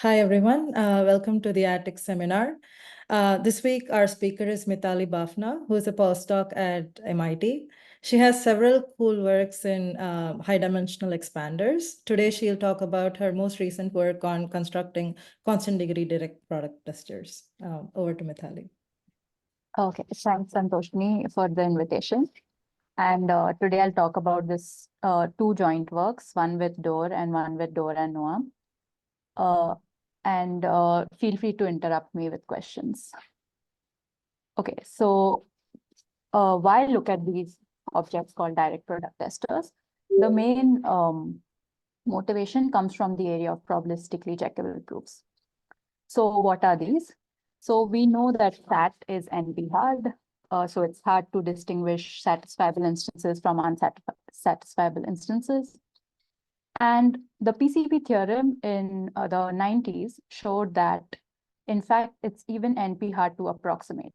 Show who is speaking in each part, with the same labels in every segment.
Speaker 1: Hi, everyone. Welcome to the ATIC seminar. This week, our speaker is Mitali Bafna, who is a postdoc at MIT. She has several cool works in high-dimensional expanders. Today, she'll talk about her most recent work on constructing constant degree direct product clusters. Over to Mitali.
Speaker 2: Okay, thanks, Santoshni, for the invitation. And today I'll talk about this two joint works, one with Dor and one with Dor and Noam. Feel free to interrupt me with questions. Okay, so why look at these objects called direct product testers? The main motivation comes from the area of probabilistically checkable proofs. So what are these? So we know that SAT is NP hard. So it's hard to distinguish satisfiable instances from unsatisfiable instances. And the PCP theorem in the 90s showed that, in fact, it's even NP hard to approximate.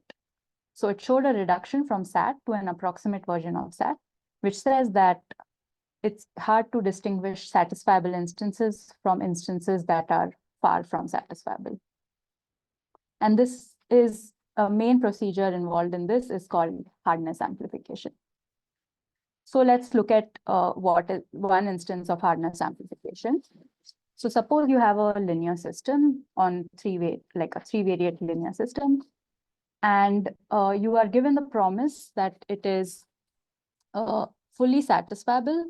Speaker 2: So it showed a reduction from SAT to an approximate version of SAT, which says that it's hard to distinguish satisfiable instances from instances that are far from satisfiable. And this is a main procedure involved in this is called hardness amplification. So let's look at what is one instance of hardness amplification. So suppose you have a linear system on like a three-variate linear system, and you are given the promise that it is fully satisfiable,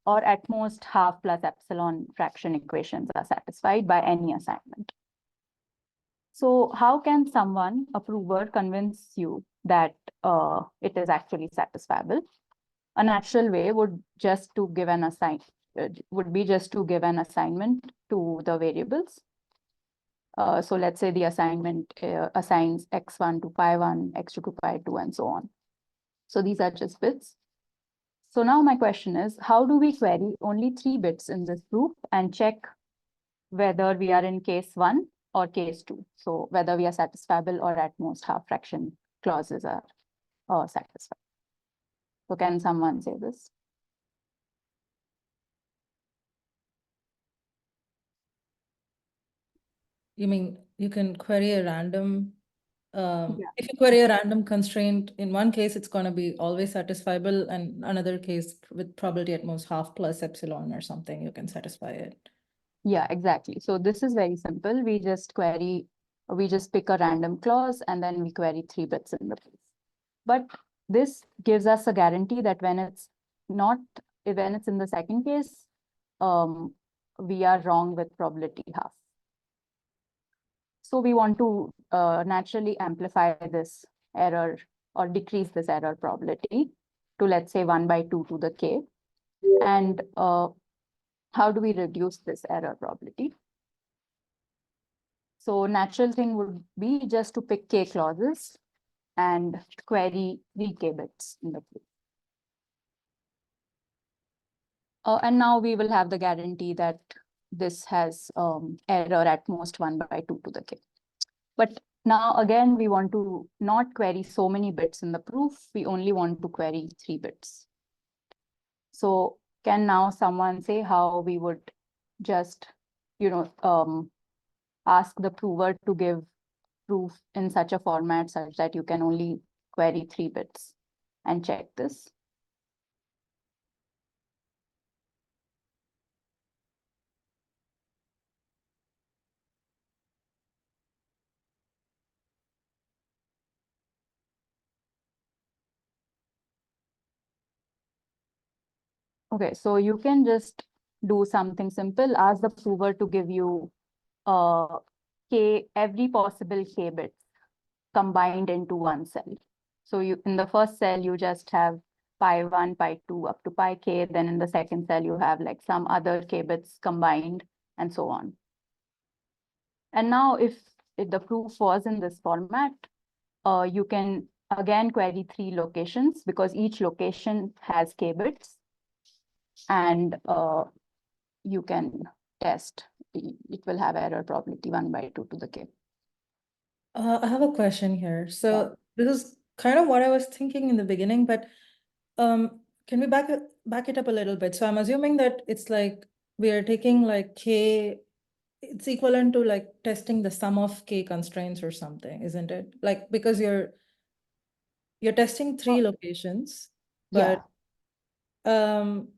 Speaker 2: or at most half plus epsilon fraction equations are satisfied by any assignment. So how can someone, a prover, convince you that it is actually satisfiable? A natural way would just to give an assignment to the variables. So let's say the assignment assigns x1 to pi1, x2 to pi2, and so on. So these are just bits. So now my question is, how do we query only 3 bits in this proof and check whether we are in case 1 or case 2? So whether we are satisfiable or at most half fraction clauses are satisfied. So can someone say this?
Speaker 1: You mean you can query a random, if you query a random constraint, in one case, it's going to be always satisfiable, and another case with probability at most half plus epsilon or something, you can satisfy it.
Speaker 2: Yeah, exactly. So this is very simple. We just pick a random clause and then we query 3 bits in the proof. But this gives us a guarantee that when it's in the second case, we are wrong with probability half. So we want to naturally amplify this error or decrease this error probability to, let's say, 1 by 2 to the k. And how do we reduce this error probability? So natural thing would be just to pick k clauses and query 3k bits in the proof. And now we will have the guarantee that this has error at most 1 by 2 to the k. But now again, we want to not query so many bits in the proof. We only want to query 3 bits. So can now someone say how we would just, ask the prover to give proof in such a format such that you can only query 3 bits and check this? Okay, so you can just do something simple. Ask the prover to give you every possible k bits combined into one cell. So in the first cell, you just have pi1, pi2 up to pi k. Then in the second cell, you have like some other k bits combined and so on. And now if the proof was in this format, you can again query 3 locations because each location has k bits. And you can test. It will have error probability 1 by 2 to the k.
Speaker 1: I have a question here. So this is kind of what I was thinking in the beginning, but can we back it up a little bit? So I'm assuming that it's like we are taking like k, it's equivalent to like testing the sum of k constraints or something, isn't it? Like, because you're testing 3 locations, but um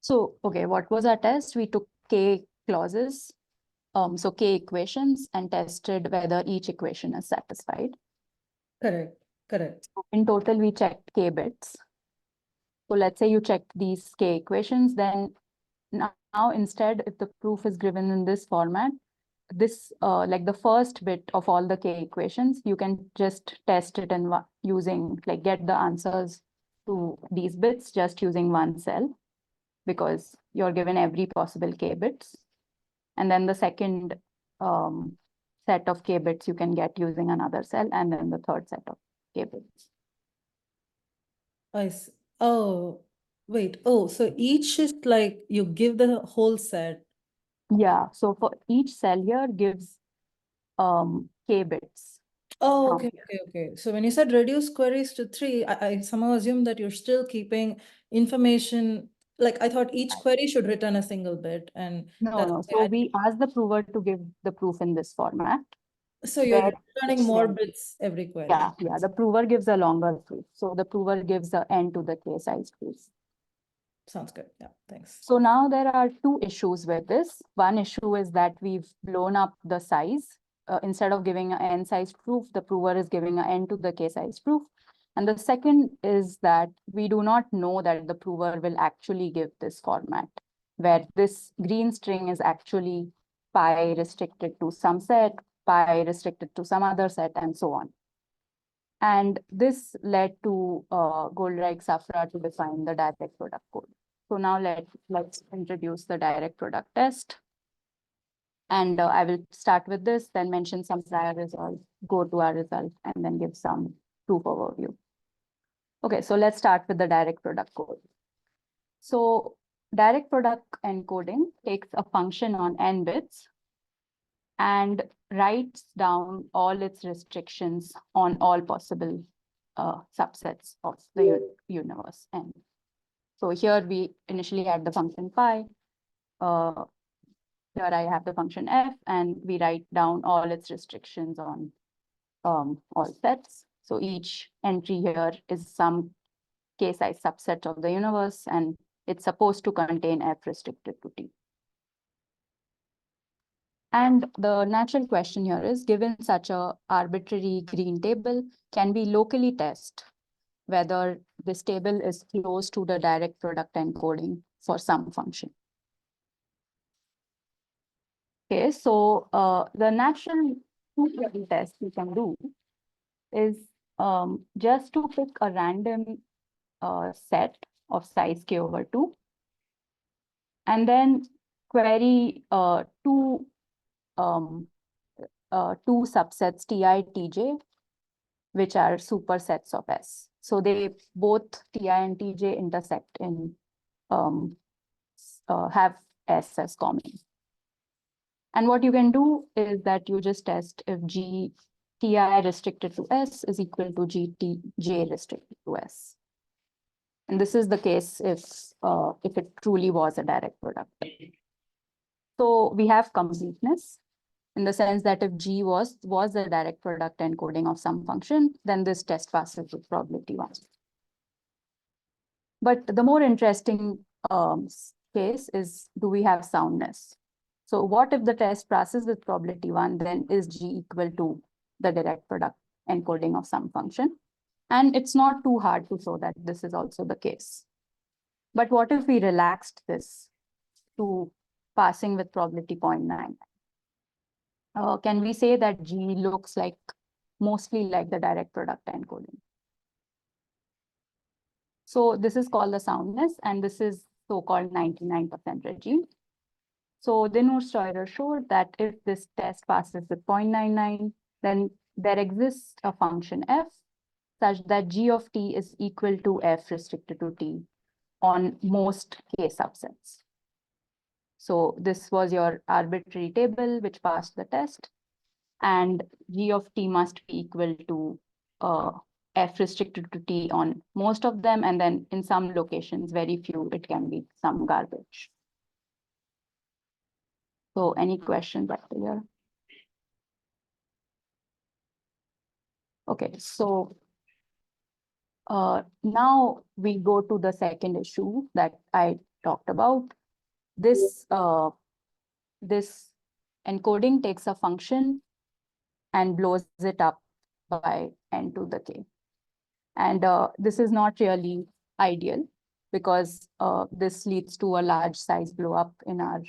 Speaker 2: so okay, what was our test? We took k clauses, so k equations, and tested whether each equation is satisfied.
Speaker 1: correct.
Speaker 2: So in total, we checked k bits. So let's say you checked these k equations, then now instead, if the proof is given in this format, this like the first bit of all the k equations, you can just test it in using, like, get the answers to these bits just using one cell, because you're given every possible k bits. And then the second set of k bits you can get using another cell, and then the third set of k bits.
Speaker 1: Oh, wait. Oh, so each is like you give the whole set.
Speaker 2: Yeah, so for each cell here gives k bits.
Speaker 1: Oh, okay. So when you said reduce queries to 3, I somehow assumed that you're still keeping information. Like, I thought each query should return a single bit, and that's
Speaker 2: No.
Speaker 1: why
Speaker 2: So we ask the prover to give the proof in this format.
Speaker 1: so you're
Speaker 2: Where
Speaker 1: returning more bits every query.
Speaker 2: yeah, the prover gives a longer proof. So the prover gives the n to the k size proof.
Speaker 1: Sounds good. Yeah, thanks.
Speaker 2: So now there are two issues with this. One issue is that we've blown up the size. Instead of giving an n size proof, the prover is giving an n to the k size proof. And the second is that we do not know that the prover will actually give this format, where this green string is actually pi restricted to some set, pi restricted to some other set, and so on. And this led to Goldreich-Safra to define the direct product code. So now let's introduce the direct product test. And I will start with this, then mention some prior results, go to our result, and then give some proof overview. Okay, so let's start with the direct product code. So direct product encoding takes a function on n bits and writes down all its restrictions on all possible subsets of the universe n. So here we initially had the function pi. Here I have the function f, and we write down all its restrictions on all sets. So each entry here is some k-size subset of the universe, and it's supposed to contain f restricted to t. And the natural question here is, given such a arbitrary green table, can we locally test whether this table is close to the direct product encoding for some function? Okay, so the natural test we can do is just to pick a random set of size k over 2, and then query two subsets Ti, Tj, which are supersets of S. So they both Ti and Tj intersect in have S as common. And what you can do is that you just test if G Ti restricted to S is equal to G Tj restricted to S. And this is the case if it truly was a direct product. So we have completeness in the sense that if G was a direct product encoding of some function, then this test passes with probability 1. But the more interesting case is, do we have soundness? So what if the test passes with probability 1, then is G equal to the direct product encoding of some function? And it's not too hard to show that this is also the case. But what if we relaxed this to passing with probability 0.9? Can we say that G looks like mostly like the direct product encoding? So this is called the soundness, and this is so-called 99% regime. So Dinur-Steurer showed that if this test passes with 0.99, then there exists a function f such that G of t is equal to f restricted to t on most k subsets. So this was your arbitrary table which passed the test, and G of t must be equal to f restricted to t on most of them, and then in some locations, very few, it can be some garbage. So any questions up here? Okay, so now we go to the second issue that I talked about. This encoding takes a function and blows it up by n to the k. And this is not really ideal because this leads to a large size blow up in our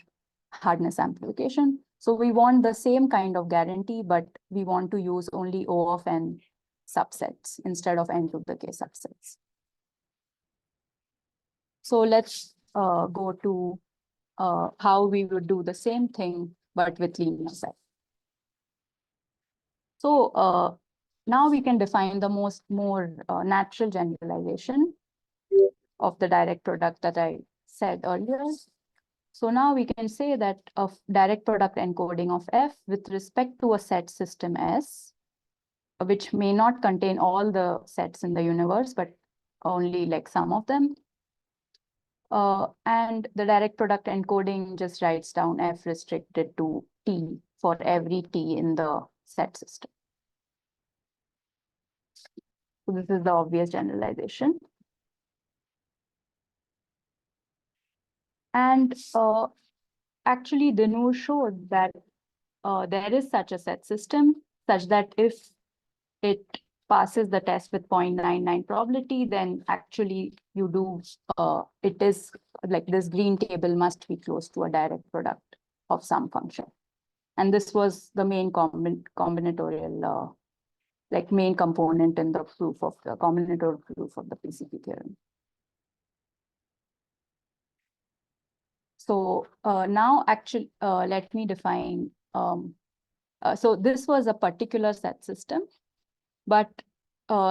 Speaker 2: hardness amplification. So we want the same kind of guarantee, but we want to use only O of n subsets instead of n to the k subsets. So let's go to how we would do the same thing, but with linear set. So now we can define the more natural generalization of the direct product that I said earlier. So now we can say that of direct product encoding of F with respect to a set system S, which may not contain all the sets in the universe, but only like some of them. And the direct product encoding just writes down F restricted to T for every T in the set system. So this is the obvious generalization. And actually, Dinu showed that there is such a set system such that if it passes the test with 0.99 probability, then actually you do, it is like this green table must be close to a direct product of some function. And this was the main combinatorial, like main component in the proof of the combinatorial proof of the PCP theorem. So now actually, let me define, so this was a particular set system, but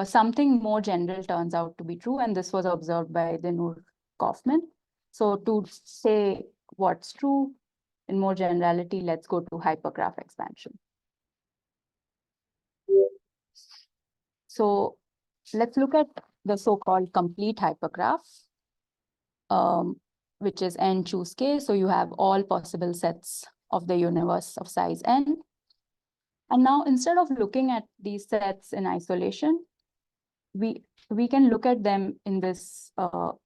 Speaker 2: something more general turns out to be true, and this was observed by Denur Kaufman. So to say what's true in more generality, let's go to hypergraph expansion. So let's look at the so-called complete hypergraph, which is n choose k. So you have all possible sets of the universe of size n. And now instead of looking at these sets in isolation, we can look at them in this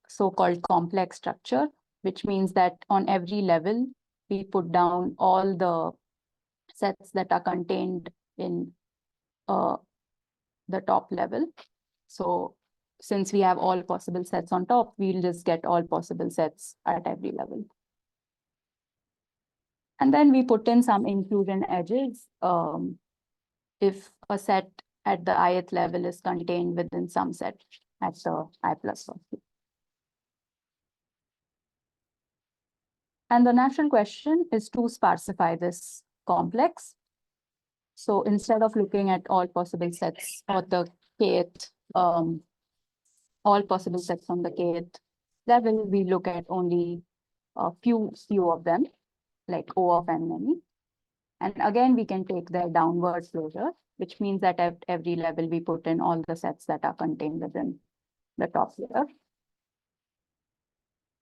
Speaker 2: so-called complex structure, which means that on every level, we put down all the sets that are contained in the top level. So since we have all possible sets on top, we'll just get all possible sets at every level. And then we put in some inclusion edges. If a set at the ith level is contained within some set at the I plus 1. And the natural question is to sparsify this complex. So instead of looking at all possible sets or the kth, all possible sets on the kth level, we look at only a few of them, like O of n many. And again, we can take the downward closure, which means that at every level, we put in all the sets that are contained within the top layer.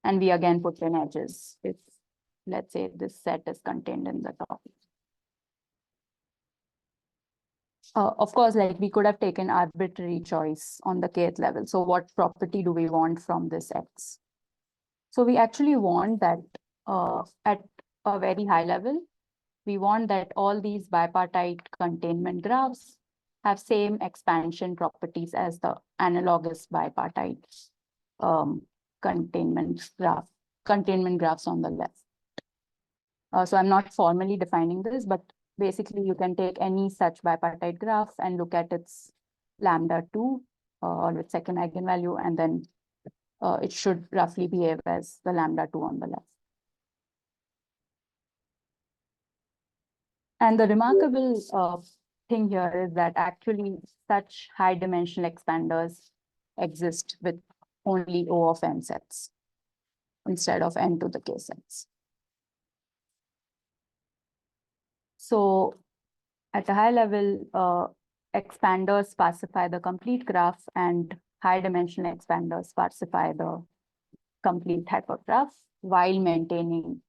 Speaker 2: And we again put in edges if, let's say, this set is contained in the top. Of course, like we could have taken arbitrary choice on the kth level. So what property do we want from this X? So we actually want that at a very high level, we want that all these bipartite containment graphs have same expansion properties as the analogous bipartite containment graphs on the left. So I'm not formally defining this, but basically you can take any such bipartite graph and look at its lambda2 or its second eigenvalue, and then it should roughly behave as the lambda2 on the left. And the remarkable thing here is that actually such high dimensional expanders exist with only O of n sets instead of n to the k sets. So at a high level, expanders sparsify the complete graph, and high dimensional expanders sparsify the complete hypergraph while maintaining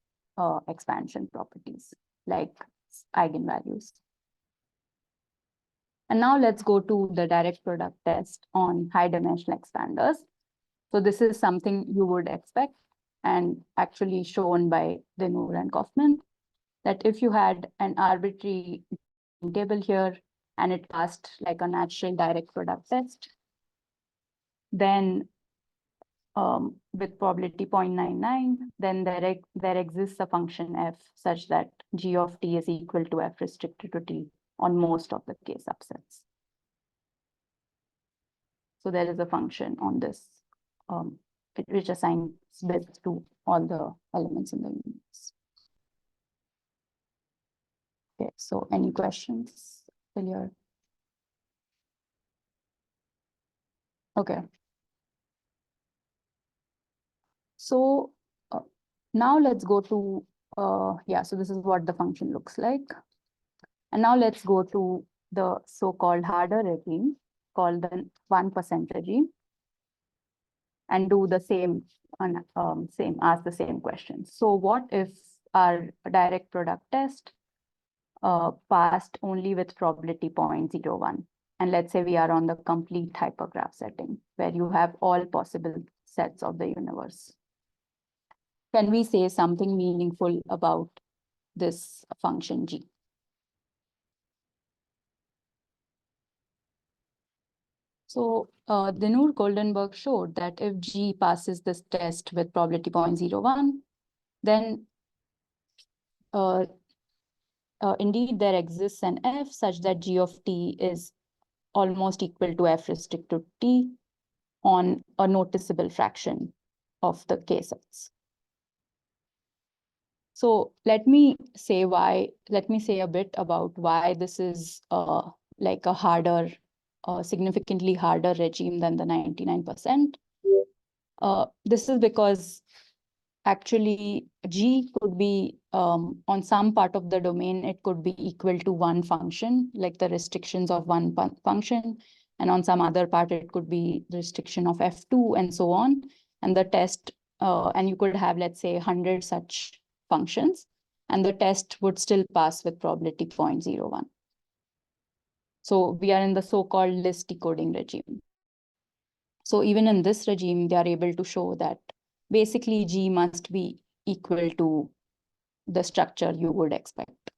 Speaker 2: expansion properties like eigenvalues. And now let's go to the direct product test on high dimensional expanders. So this is something you would expect and actually shown by Denur and Kaufman, that if you had an arbitrary table here and it passed like a natural direct product test, then with probability 0.99, then there exists a function f such that g of t is equal to f restricted to t on most of the k subsets. So there is a function on this, which assigns bits to all the elements in the universe. Okay, so any questions till here? Okay. So now let's go to, so this is what the function looks like. And now let's go to the so-called harder regime called the 1% regime and do the same, ask the same question. So what if our direct product test passed only with probability 0.01? And let's say we are on the complete hypergraph setting where you have all possible sets of the universe. Can we say something meaningful about this function g? So Denur Goldenberg showed that if g passes this test with probability 0.01, then indeed there exists an f such that g of t is almost equal to f restricted to t on a noticeable fraction of the k sets. So let me say a bit about why this is like a harder, significantly harder regime than the 99%. This is because actually g could be on some part of the domain, it could be equal to one function, like the restrictions of one function. And on some other part, it could be the restriction of f2 and so on. And the test, and you could have, let's say, 100 such functions, and the test would still pass with probability 0.01. So we are in the so-called list decoding regime. So even in this regime, they are able to show that basically G must be equal to the structure you would expect.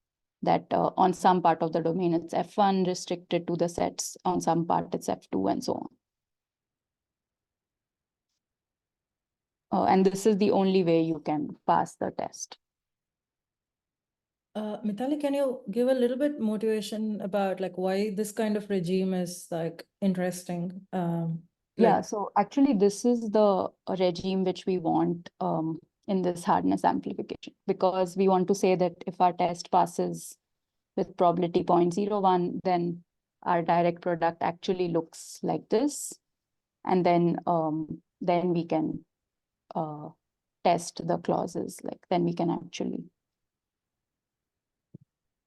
Speaker 2: That on some part of the domain, it's F1 restricted to the sets, on some part it's F2 and so on. And this is the only way you can pass the test.
Speaker 1: Mitali, can you give a little bit motivation about like why this kind of regime is like interesting?
Speaker 2: Yeah, so actually this is the regime which we want in this hardness amplification, because we want to say that if our test passes with probability 0.01, then our direct product actually looks like this. And then we can test the clauses, like then we can actually.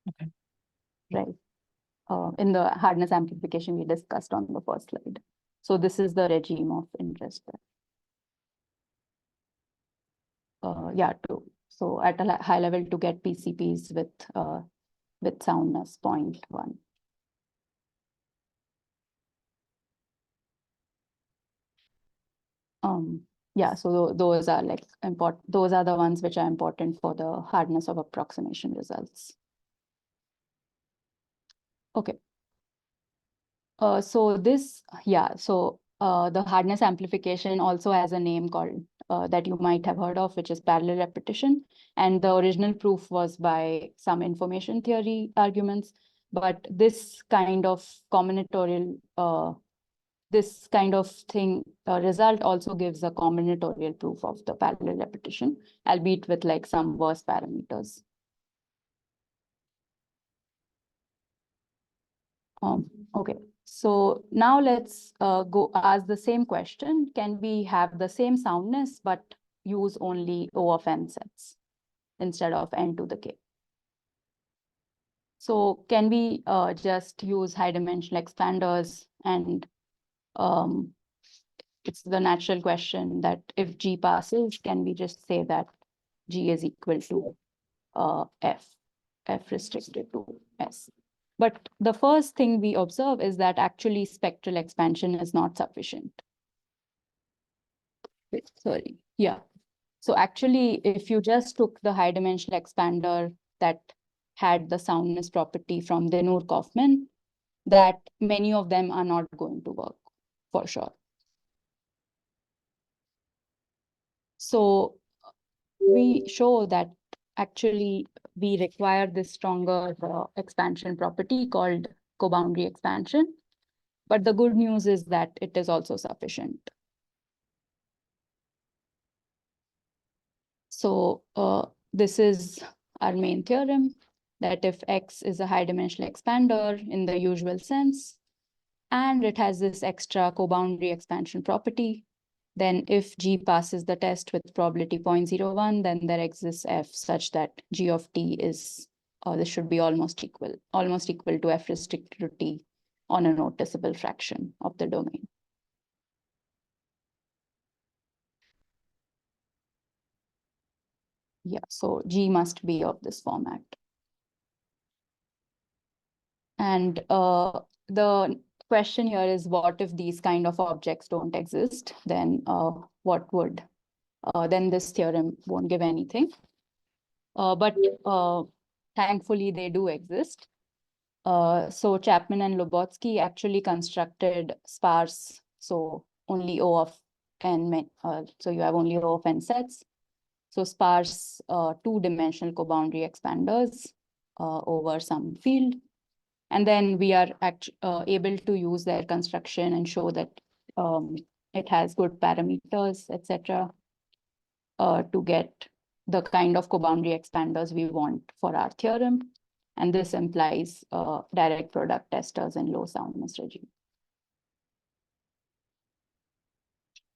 Speaker 1: Okay.
Speaker 2: Right. In the hardness amplification we discussed on the first slide. So this is the regime of interest there. So at a high level to get PCPs with soundness 0.1. So those are like important. Those are the ones which are important for the hardness of approximation results. Okay. So the hardness amplification also has a name called that you might have heard of, which is parallel repetition. And the original proof was by some information theory arguments. But this kind of combinatorial, this kind of thing, result also gives a combinatorial proof of the parallel repetition, albeit with like some worse parameters. Okay, so now let's go ask the same question. Can we have the same soundness, but use only O of n sets instead of n to the k? So can we just use high dimensional expanders? And it's the natural question that if G passes, can we just say that G is equal to F restricted to S. But the first thing we observe is that actually spectral expansion is not sufficient. Sorry, yeah. So actually, if you just took the high dimensional expander that had the soundness property from Denur Kaufman, that many of them are not going to work for sure. So we show that actually we require this stronger expansion property called co-boundary expansion. But the good news is that it is also sufficient. So this is our main theorem, that if X is a high dimensional expander in the usual sense, and it has this extra co-boundary expansion property, then if G passes the test with probability 0.01, then there exists F such that G of T is, this should be almost equal to F restricted to T on a noticeable fraction of the domain. Yeah, so G must be of this format. And the question here is, what if these kind of objects don't exist? Then what would? Then this theorem won't give anything. But thankfully, they do exist. So Chapman and Lubotsky actually constructed sparse, so only O of n, so you have only O of n sets. So sparse two-dimensional co-boundary expanders over some field. And then we are able to use their construction and show that it has good parameters, etc., to get the kind of co-boundary expanders we want for our theorem. And this implies direct product testers in low soundness regime.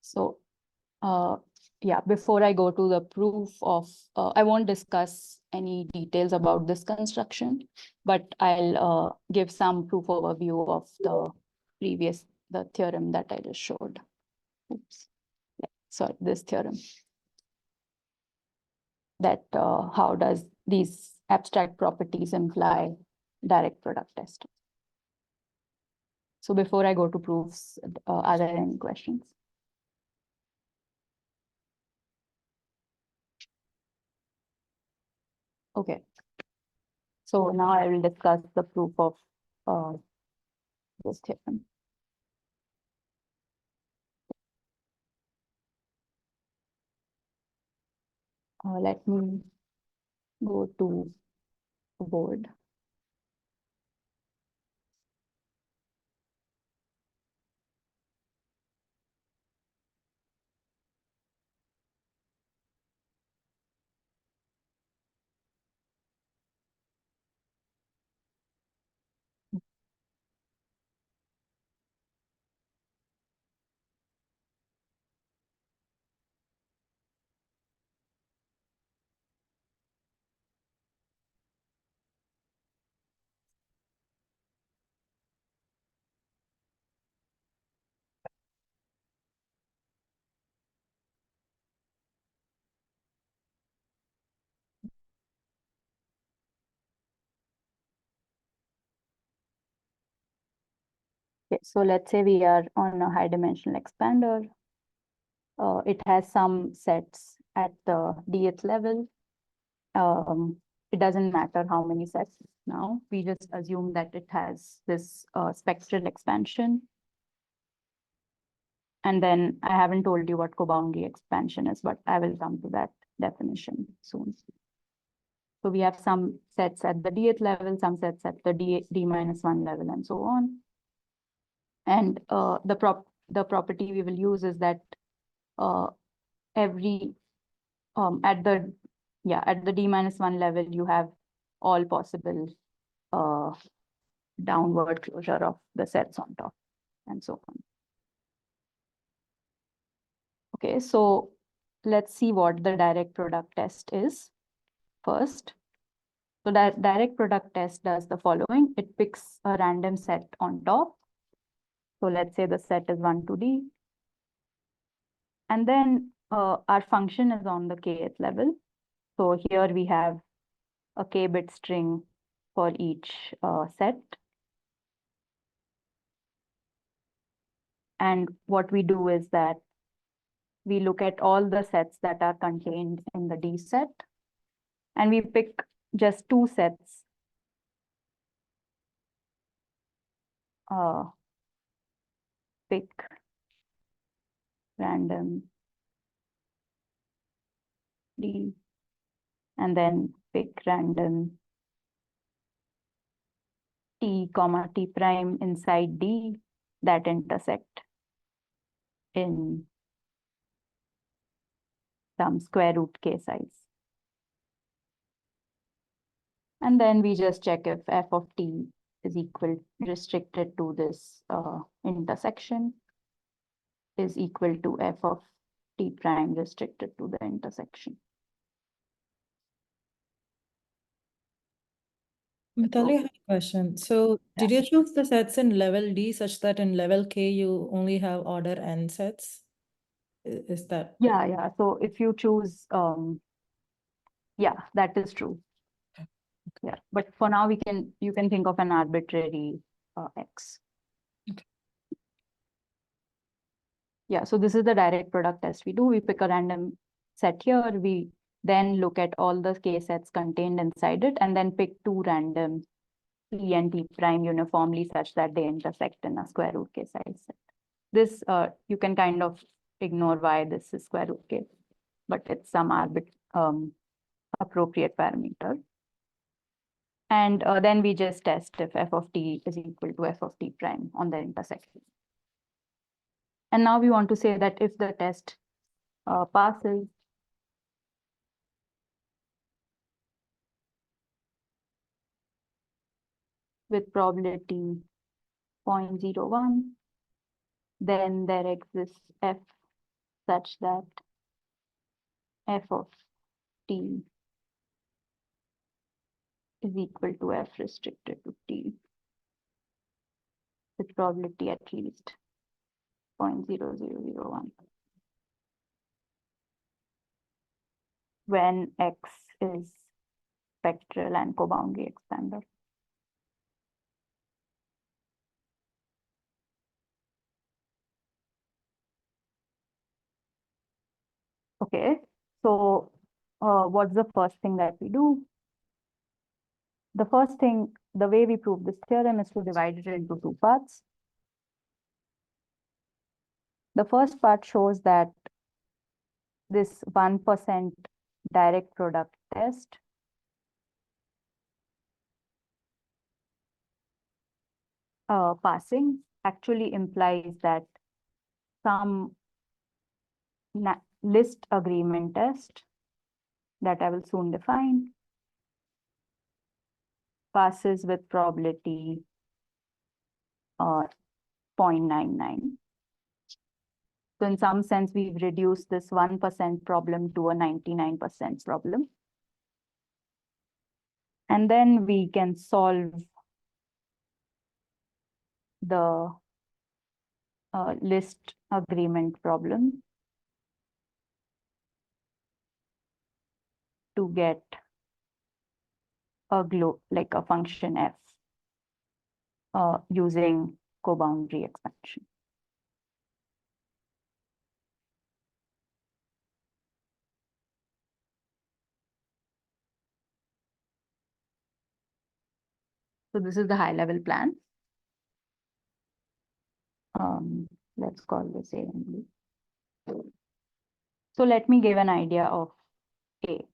Speaker 2: So yeah, before I go to the proof of, I won't discuss any details about this construction, but I'll give some proof overview of the theorem that I just showed. Oops. Yeah, sorry, this theorem. That how does these abstract properties imply direct product testing? So before I go to proofs, are there any questions? Okay. So now I will discuss the proof of this theorem. Let me go to the board. Okay, so let's say we are on a high dimensional expander. It has some sets at the dth level. It doesn't matter how many sets now. We just assume that it has this spectral expansion. And then I haven't told you what co-boundary expansion is, but I will come to that definition soon. So we have some sets at the dth level, some sets at the d-1 level, and so on. And the property we will use is that every at the d-1 level, you have all possible downward closure of the sets on top, and so on. Okay, so let's see what the direct product test is first. So that direct product test does the following. It picks a random set on top. So let's say the set is 1 to D. And then our function is on the kth level. So here we have a k-bit string for each set. And what we do is that we look at all the sets that are contained in the D set, and we pick just two sets pick random D, and then pick random T comma T prime inside D that intersect in some square root k size. And then we just check if f of t is restricted to this intersection is equal to f of t prime restricted to the intersection.
Speaker 1: Mitali, I have a question. So did you choose the sets in level D such that in level K you only have order n sets? Is that?
Speaker 2: Yeah. So if you choose, yeah, that is true. Yeah, but for now you can think of an arbitrary x.
Speaker 1: Okay.
Speaker 2: Yeah, so this is the direct product test we do. We pick a random set here. We then look at all the k sets contained inside it and then pick two random T and T prime uniformly such that they intersect in a square root k size set. This, you can kind of ignore why this is square root k, but it's some appropriate parameter. And then we just test if f of t is equal to f of t prime on the intersection. And now we want to say that if the test passes, with probability 0.01, then there exists f such that f of t is equal to f restricted to t with probability at least 0.0001 when x is spectral and coboundary expander. Okay, so what's the first thing that we do? The first thing, the way we prove this theorem is to divide it into two parts. The first part shows that this 1% direct product test passing actually implies that some list agreement test that I will soon define passes with probability 0.99. So in some sense, we've reduced this 1% problem to a 99% problem. And then we can solve the list agreement problem to get a like a function f using coboundary expansion. So this is the high level plan. Let's call this A and B. So let me give an idea of A.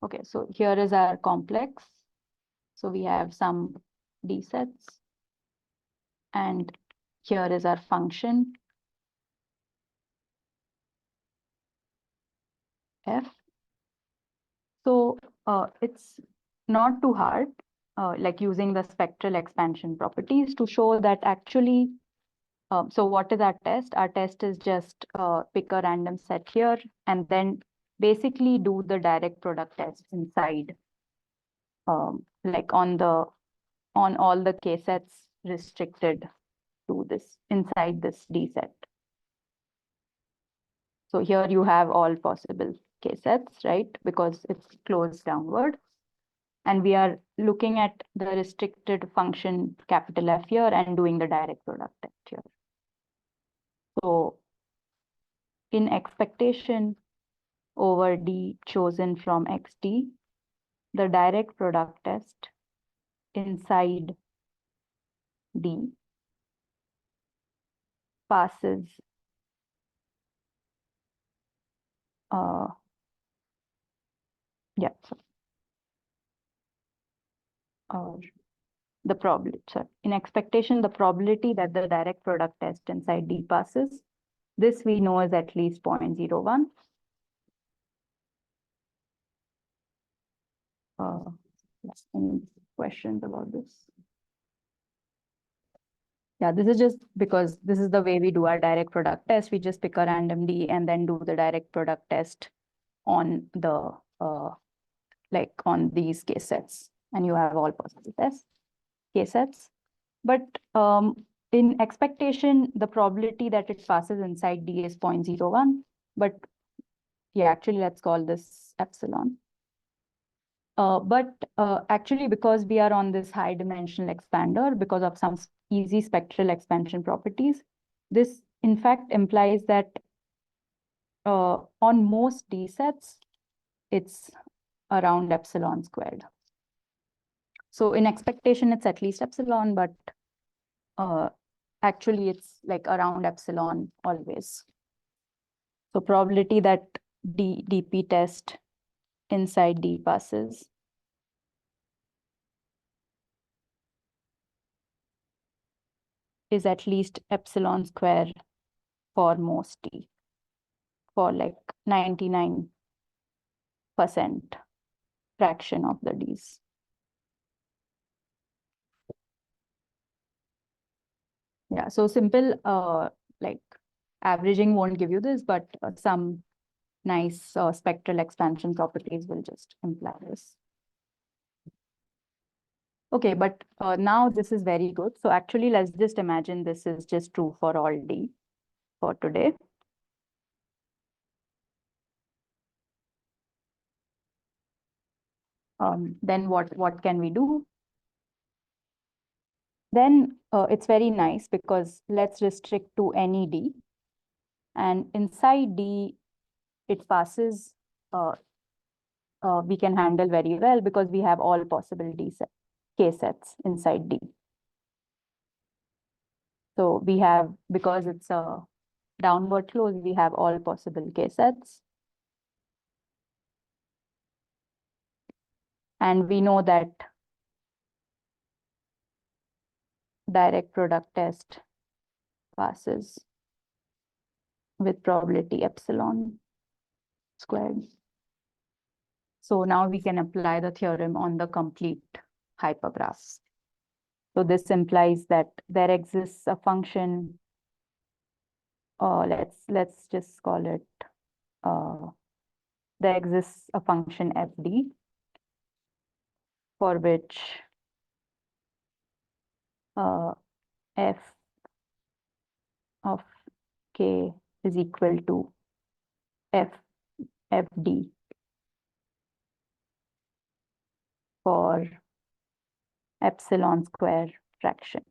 Speaker 2: Okay, so here is our complex. So we have some D sets. And here is our function F. So it's not too hard, like using the spectral expansion properties to show that actually, so what is our test? Our test is just pick a random set here and then basically do the direct product test inside, like on all the k sets restricted to this inside this D set. So here you have all possible K sets, right? Because it's closed downward. And we are looking at the restricted function capital F here and doing the direct product test here. So in expectation over D chosen from XD, the direct product test inside D passes yeah, the probability, sorry, in expectation, the probability that the direct product test inside D passes, this we know is at least 0.01. Any questions about this? Yeah, this is just because this is the way we do our direct product test. We just pick a random D and then do the direct product test on the like on these K sets, and you have all possible tests K sets. But in expectation, the probability that it passes inside D is 0.01. But yeah, actually, let's call this epsilon. But actually, because we are on this high dimensional expander, because of some easy spectral expansion properties, this in fact implies that on most D sets, it's around epsilon squared. So in expectation, it's at least epsilon, but actually it's like around epsilon always. So probability that DP test inside D passes is at least epsilon square for most D, for like 99% fraction of the Ds. Yeah, so simple like averaging won't give you this, but some nice spectral expansion properties will just imply this. Okay, but now this is very good. So actually, let's just imagine this is just true for all D for today. Then what can we do? Then it's very nice because let's restrict to any D. And inside D, it passes, we can handle very well because we have all possible K sets inside D. So we have, because it's a downward close, we have all possible K sets. And we know that direct product test passes with probability epsilon squared. So now we can apply the theorem on the complete hypergraphs. So this implies that there exists a function, let's just call it, there exists a function fd for which f of k is equal to fd for epsilon square fraction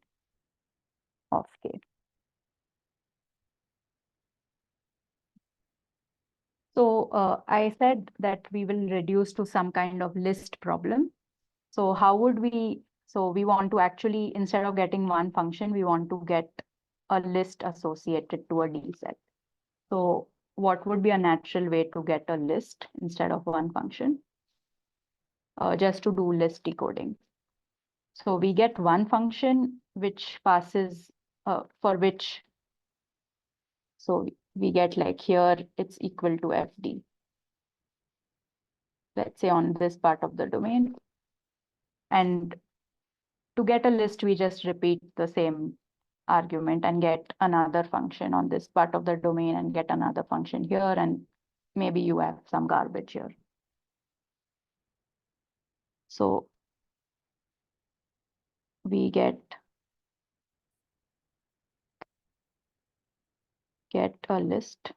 Speaker 2: of k. So I said that we will reduce to some kind of list problem. So how would we, so we want to actually, instead of getting one function, we want to get a list associated to a D set. So what would be a natural way to get a list instead of one function? Just to do list decoding. So we get one function which passes, for which, so we get like here, it's equal to fd. Let's say on this part of the domain. And to get a list, we just repeat the same argument and get another function on this part of the domain and get another function here, and maybe you have some garbage here. So we get a list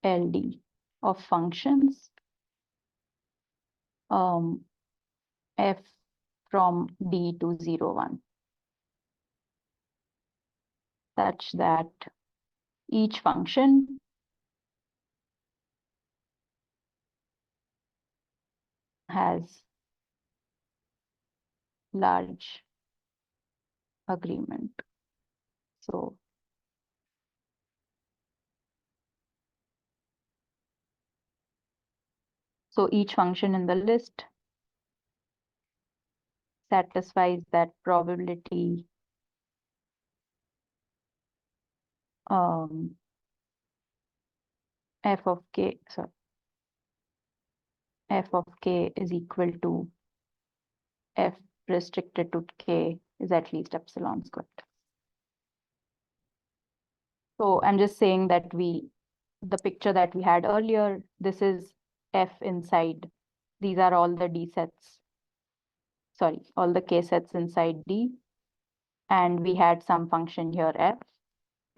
Speaker 2: LD of functions f from D to 0, 1, such that each function has large agreement. So each function in the list satisfies that probability f of k is equal to f restricted to k is at least epsilon squared. So I'm just saying that the picture that we had earlier, this is f inside. These are all the D sets. Sorry, all the k sets inside D. And we had some function here f.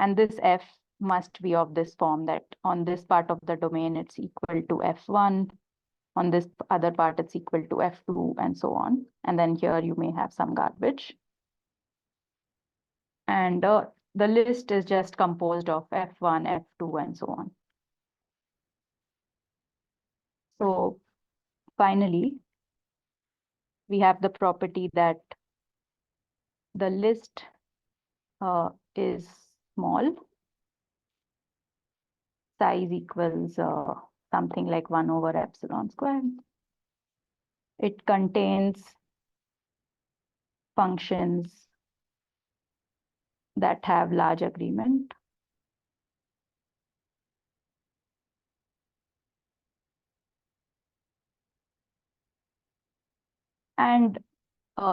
Speaker 2: And this f must be of this form, that on this part of the domain, it's equal to f1. On this other part, it's equal to f2, and so on. And then here you may have some garbage. And the list is just composed of f1, f2, and so on. So finally, we have the property that the list is small. Size equals something like 1 over epsilon squared. It contains functions that have large agreement. And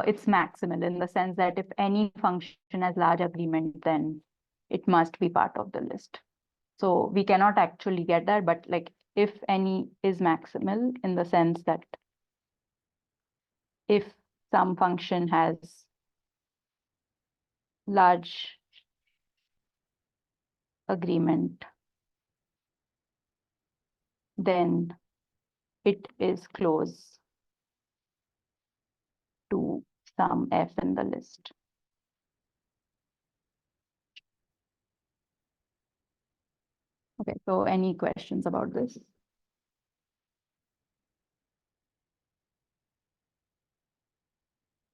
Speaker 2: it's maximal in the sense that if any function has large agreement, then it must be part of the list. So we cannot actually get that, but like if any is maximal in the sense that if some function has large agreement, then it is close to some f in the list. Okay, so any questions about this?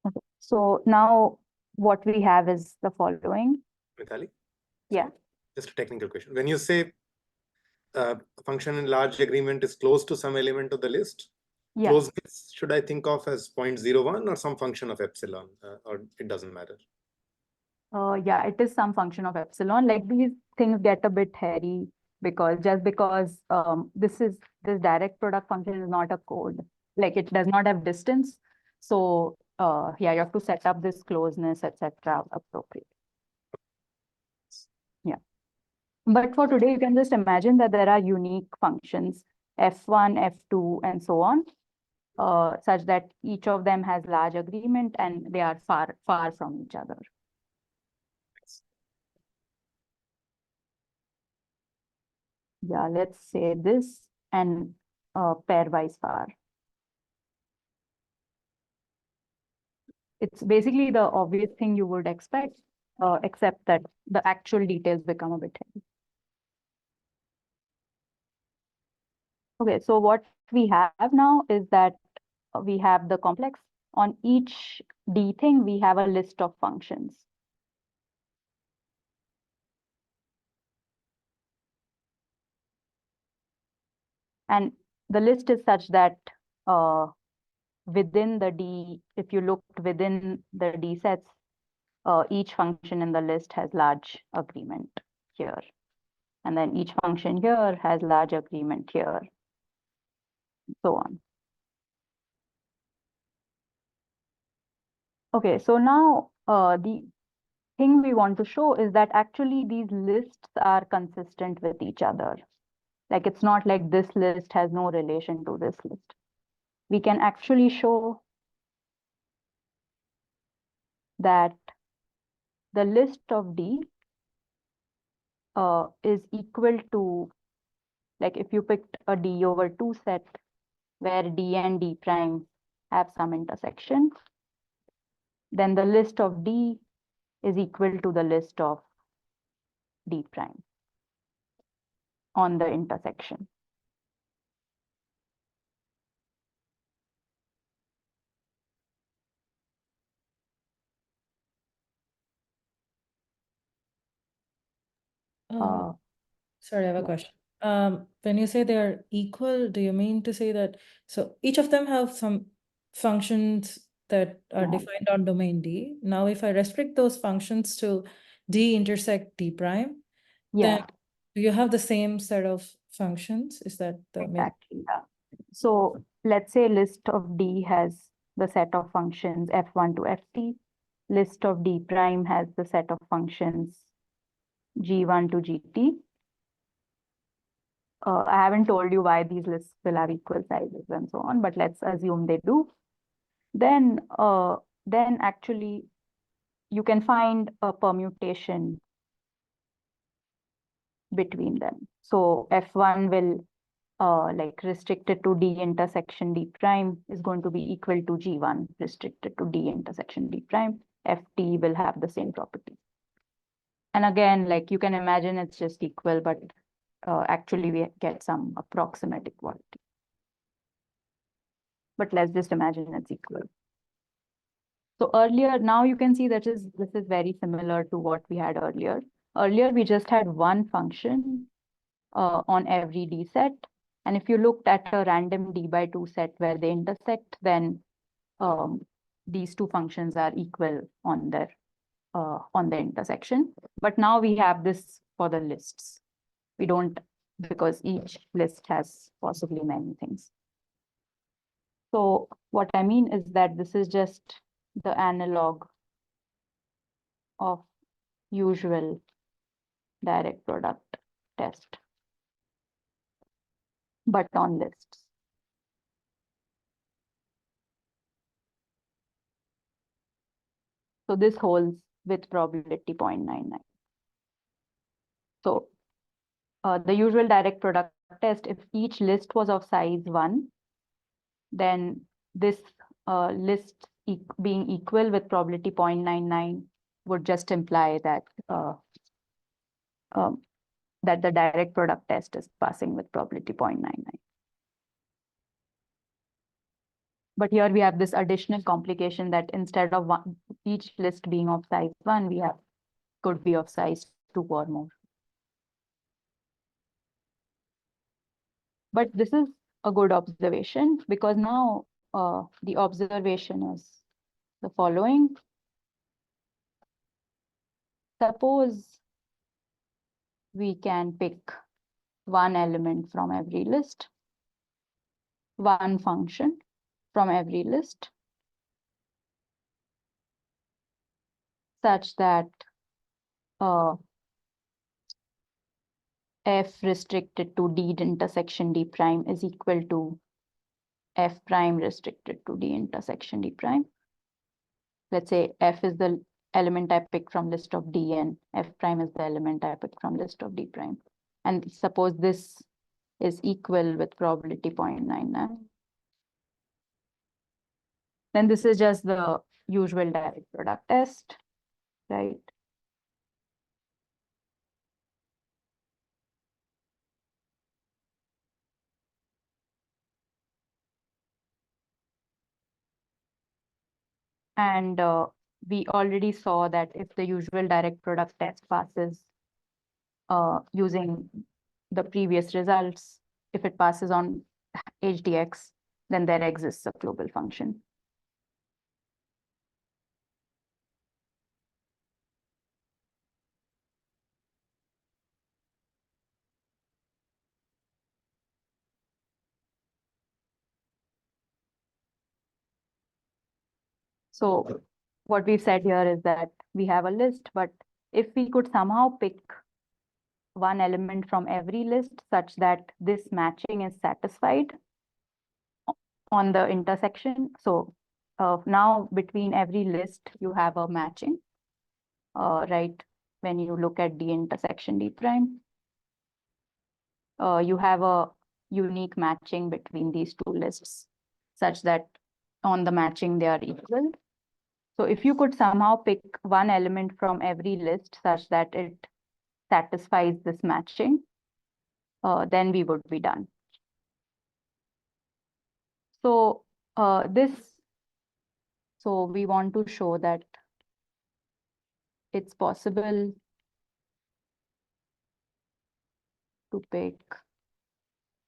Speaker 2: Okay, so now what we have is the following.
Speaker 3: Mitali?
Speaker 2: Yeah.
Speaker 3: Just a technical question. When you say a function in large agreement is close to some element of the list,
Speaker 2: Yeah.
Speaker 3: closeness should I think of as 0.01 or some function of epsilon, or it doesn't matter?
Speaker 2: Yeah, it is some function of epsilon. Like these things get a bit hairy because this direct product function is not a code. Like it does not have distance. So yeah, you have to set up this closeness, etc. appropriate. Yeah. But for today, you can just imagine that there are unique functions, f1, f2, and so on, such that each of them has large agreement and they are far from each other. Yeah, let's say this and pairwise far. It's basically the obvious thing you would expect, except that the actual details become a bit heavy. Okay, so what we have now is that we have the complex. On each D thing, we have a list of functions. And the list is such that within the D, if you looked within the D sets, each function in the list has large agreement here. And then each function here has large agreement here, so on. Okay, so now the thing we want to show is that actually these lists are consistent with each other. Like it's not like this list has no relation to this list. We can actually show that the list of D is equal to like if you picked a D over 2 set where D and D prime have some intersection, then the list of D is equal to the list of D prime on the intersection.
Speaker 1: Sorry, I have a
Speaker 2: yeah.
Speaker 1: question. When you say they're equal, do you mean to say that, so each of them have some functions that are
Speaker 2: Yeah.
Speaker 1: defined on domain D. Now, if I restrict those functions to D intersect D prime, then
Speaker 2: Yeah,
Speaker 1: do you have the same set of functions? Is that the main?
Speaker 2: exactly. Yeah. So let's say list of D has the set of functions F1 to Ft. List of D prime has the set of functions G1 to Gt. I haven't told you why these lists will have equal sizes and so on, but let's assume they do. Then actually you can find a permutation between them. So F1 will like restricted to D intersection D prime is going to be equal to G1 restricted to D intersection D prime. Ft will have the same property. And again, like you can imagine it's just equal, but actually we get some approximate equality. But let's just imagine it's equal. So earlier, now you can see that this is very similar to what we had earlier. Earlier, we just had one function on every D set. And if you looked at a random D by 2 set where they intersect, then these two functions are equal on the intersection. But now we have this for the lists. We don't, because each list has possibly many things. So what I mean is that this is just the analog of usual direct product test, but on lists. So this holds with probability 0.99. So the usual direct product test, if each list was of size 1, then this list being equal with probability 0.99 would just imply that that the direct product test is passing with probability 0.99. But here we have this additional complication that instead of each list being of size 1, we have could be of size 2 or more. But this is a good observation because now the observation is the following. Suppose we can pick one element from every list, one function from every list, such that F restricted to D intersection D prime is equal to F prime restricted to D intersection D prime. Let's say F is the element I picked from list of D and F prime is the element I picked from list of D prime. And suppose this is equal with probability 0.99. Then this is just the usual direct product test, right? And we already saw that if the usual direct product test passes using the previous results, if it passes on HDX, then there exists a global function. So what we've said here is that we have a list, but if we could somehow pick one element from every list such that this matching is satisfied on the intersection. So now between every list, you have a matching, right? When you look at D intersection D prime. you have a unique matching between these two lists, such that on the matching they are equal. So if you could somehow pick one element from every list such that it satisfies this matching, then we would be done. So so we want to show that it's possible to pick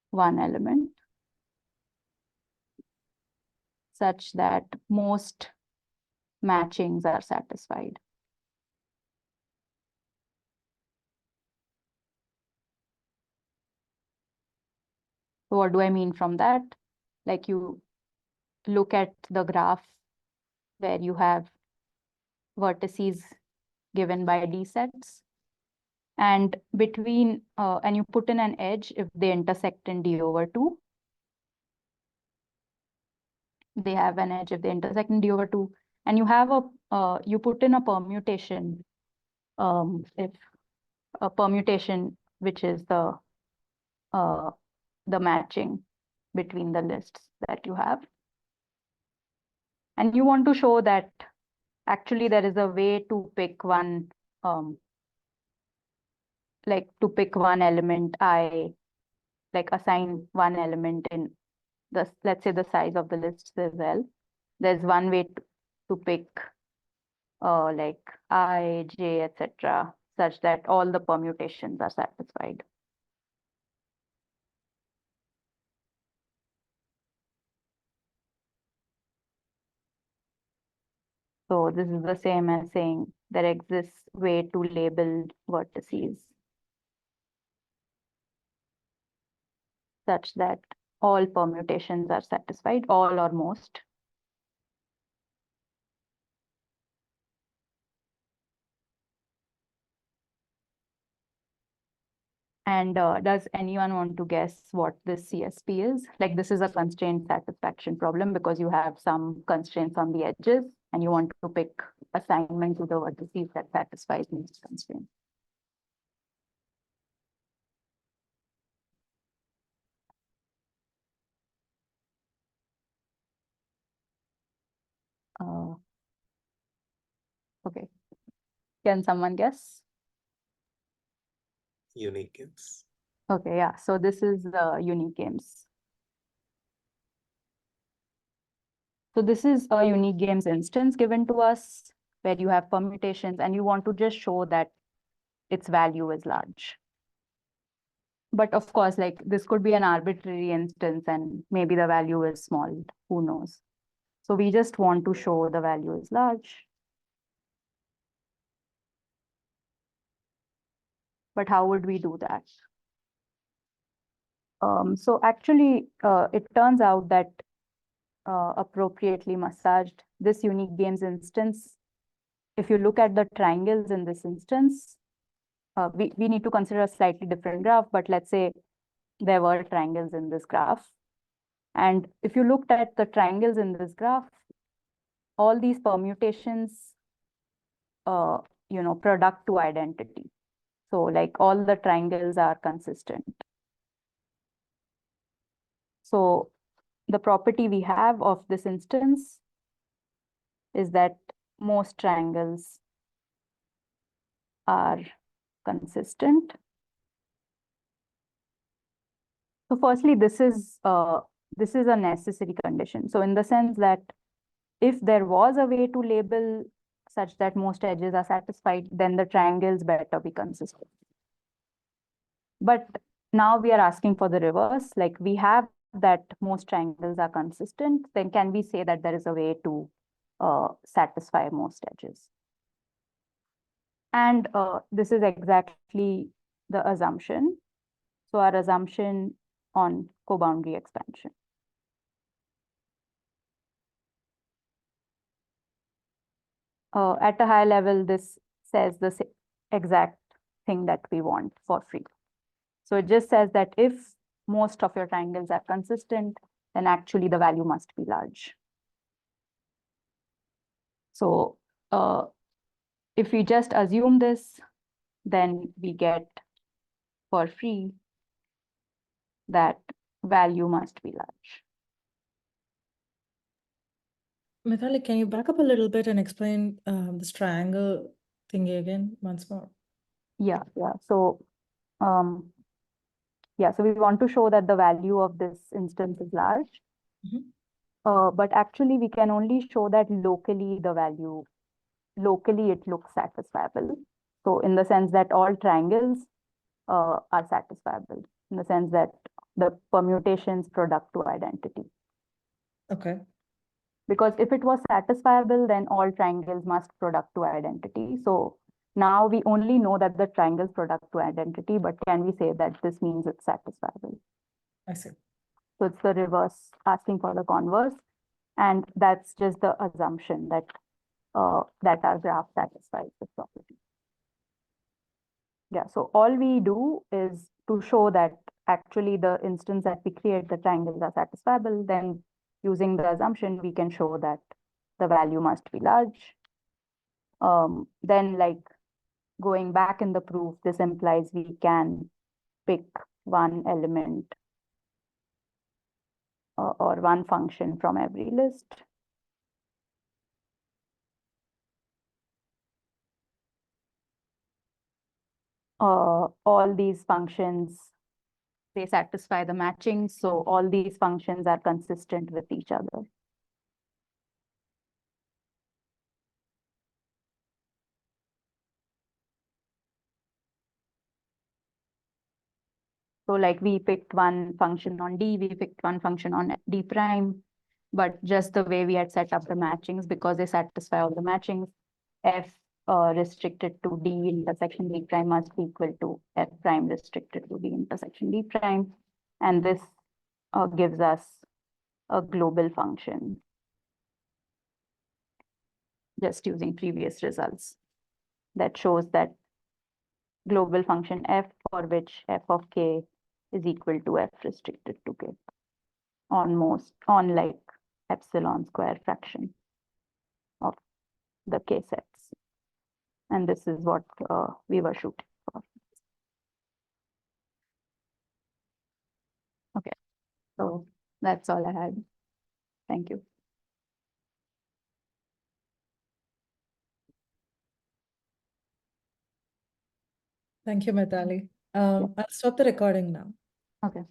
Speaker 2: one element such that most matchings are satisfied. So what do I mean from that? Like, you look at the graph where you have vertices given by D sets, and between and you put in an edge if they intersect in D/2. They have an edge if they intersect in D/2, and you have a you put in a permutation, if a permutation which is the matching between the lists that you have, and you want to show that actually there is a way to pick one, like to pick one element, like assign one element in the, let's say, the size of the list as well. There's one way to pick like I, J, etc., such that all the permutations are satisfied. So this is the same as saying there exists way to label vertices such that all permutations are satisfied, all or most. And does anyone want to guess what this CSP is? Like, this is a constraint satisfaction problem because you have some constraints on the edges and you want to pick assignment to the vertices that satisfies these constraints. Okay. Can someone guess?
Speaker 3: Unique games.
Speaker 2: Okay, yeah. So this is the unique games. So this is a unique games instance given to us where you have permutations and you want to just show that its value is large. But of course, like, this could be an arbitrary instance and maybe the value is small, who knows? So we just want to show the value is large. But how would we do that? So actually, it turns out that appropriately massaged, this unique games instance, if you look at the triangles in this instance, we need to consider a slightly different graph, but let's say there were triangles in this graph. And if you looked at the triangles in this graph, all these permutations, product to identity. So like all the triangles are consistent. So the property we have of this instance is that most triangles are consistent. So firstly, this is a necessary condition. So in the sense that if there was a way to label such that most edges are satisfied, then the triangles better be consistent. But now we are asking for the reverse, like we have that most triangles are consistent, then can we say that there is a way to satisfy most edges? And this is exactly the assumption. So our assumption on co-boundary expansion. At a high level, this says the exact thing that we want for free. So it just says that if most of your triangles are consistent, then actually the value must be large. So if we just assume this, then we get for free that value must be large.
Speaker 1: Mitali, can you back up a little bit and explain this triangle thingy again once more?
Speaker 2: Yeah. So, so we want to show that the value of this instance is large. But actually, we can only show that locally it looks satisfiable. So in the sense that all triangles are satisfiable, in the sense that the permutations product to identity.
Speaker 1: Okay.
Speaker 2: Because if it was satisfiable, then all triangles must product to identity. So now we only know that the triangles product to identity, but can we say that this means it's satisfiable?
Speaker 1: I see.
Speaker 2: So it's the reverse, asking for the converse. And that's just the assumption that that our graph satisfies this property. Yeah, so all we do is to show that actually the instance that we create, the triangles are satisfiable. Then using the assumption, we can show that the value must be large. Then like going back in the proof, this implies we can pick one element or one function from every list. All these functions, they satisfy the matching. So all these functions are consistent with each other. So like we picked one function on D, we picked one function on D prime, but just the way we had set up the matchings, because they satisfy all the matchings, F restricted to D intersection D prime must be equal to F prime restricted to D intersection D prime. And this gives us a global function, just using previous results, that shows that global function F for which F of K is equal to F restricted to K on like epsilon square fraction of the K sets. And this is what we were shooting for. Okay, so that's all I had. Thank you.
Speaker 1: Thank you, Mitali. I'll stop the recording now.
Speaker 2: Okay.